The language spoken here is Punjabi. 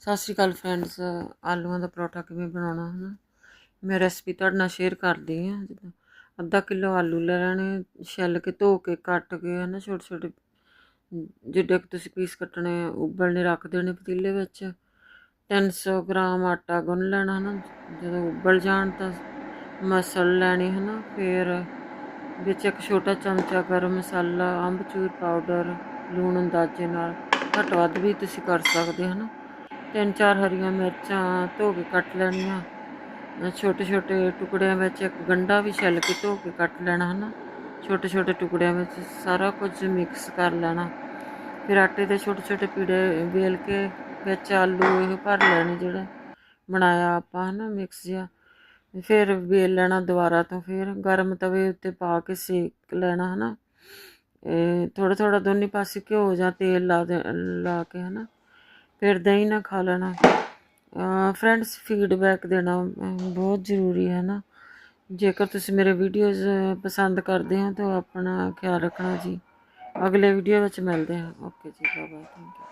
ਸਤਿ ਸ਼੍ਰੀ ਅਕਾਲ ਫਰੈਂਡਸ। ਆਲੂਆਂ ਦਾ ਪਰੌਠਾ ਕਿਵੇਂ ਬਣਾਉਣਾ ਹੈ ਨਾ, ਮੈਂ ਰੈਸਪੀ ਤੁਹਾਡੇ ਨਾਲ ਸ਼ੇਅਰ ਕਰਦੀ ਹਾਂ। ਜਿੱਦਾਂ ਅੱਧਾ ਕਿਲੋ ਆਲੂ ਲੈ ਲੈਣੇ, ਛਿੱਲ ਕੇ ਧੋ ਕੇ ਕੱਟ ਕੇ ਹੈ ਨਾ ਛੋਟੇ ਛੋਟੇ, ਜਿੱਡੇ ਕੁ ਤੁਸੀਂ ਪੀਸ ਕੱਟਣੇ ਉਬਲਣੇ ਰੱਖ ਦੇਣੇ ਪਤੀਲੇ ਵਿੱਚ। 300 ਗ੍ਰਾਮ ਆਟਾ ਗੁੰਨ ਲੈਣਾ ਹੈ ਨਾ, ਜਦੋਂ ਉਬਲ ਜਾਣ ਤਾਂ ਮਸਲ ਲੈਣੀ ਹੈ ਨਾ। ਫਿਰ ਵਿੱਚ ਇੱਕ ਛੋਟਾ ਚਮਚਾ ਗਰਮ ਮਸਾਲਾ, ਅੰਬਚੂਰ ਪਾਊਡਰ, ਲੂਣ ਅੰਦਾਜ਼ੇ ਨਾਲ, ਘੱਟ ਵੱਧ ਵੀ ਤੁਸੀਂ ਕਰ ਸਕਦੇ ਹੋ ਨਾ। 3-4 ਹਰੀਆਂ ਮਿਰਚਾਂ ਧੋ ਕੇ ਕੱਟ ਲੈਣੀਆਂ ਛੋਟੇ ਛੋਟੇ ਟੁਕੜਿਆਂ ਵਿੱਚ। ਇੱਕ ਗੰਢਾ ਵੀ ਛਿੱਲ ਕੇ ਧੋ ਕੇ ਕੱਟ ਲੈਣਾ ਹੈ ਨਾ ਛੋਟੇ ਛੋਟੇ ਟੁਕੜਿਆਂ ਵਿੱਚ। ਸਾਰਾ ਕੁਝ ਮਿਕਸ ਕਰ ਲੈਣਾ। ਫਿਰ ਆਟੇ ਦੇ ਛੋਟੇ ਛੋਟੇ ਪੀੜੇ ਵੇਲ ਕੇ ਵਿੱਚ ਆਲੂ ਇਹ ਭਰ ਲੈਣੇ ਜਿਹੜਾ ਬਣਾਇਆ ਆਪਾਂ ਹੈ ਨਾ ਮਿਕਸ ਜਿਹਾ। ਫਿਰ ਵੇਲ ਲੈਣਾ ਦੁਬਾਰਾ ਤੋਂ। ਫਿਰ ਗਰਮ ਤਵੇ ਉੱਤੇ ਪਾ ਕੇ ਸੇਕ ਲੈਣਾ ਹੈ ਨਾ। ਥੋੜ੍ਹਾ ਥੋੜ੍ਹਾ ਦੋਨੇ ਪਾਸੇ ਘਿਓ ਜਾਂ ਤੇਲ ਲਾ ਕੇ ਹੈ ਨਾ। ਫਿਰ ਦਹੀਂ ਨਾਲ ਖਾ ਲੈਣਾ। ਫਰੈਂਡਸ, ਫੀਡਬੈਕ ਦੇਣਾ ਬਹੁਤ ਜ਼ਰੂਰੀ ਹੈ ਨਾ। ਜੇਕਰ ਤੁਸੀਂ ਮੇਰੇ ਵੀਡੀਓਜ਼ ਪਸੰਦ ਕਰਦੇ ਹੋ ਤਾਂ ਆਪਣਾ ਖਿਆਲ ਰੱਖਣਾ ਜੀ। ਅਗਲੇ ਵੀਡੀਓ ਵਿੱਚ ਮਿਲਦੇ ਹਾਂ। ਓਕੇ ਜੀ, ਬਾਏ ਬਾਏ, ਥੈਂਕ ਯੂ।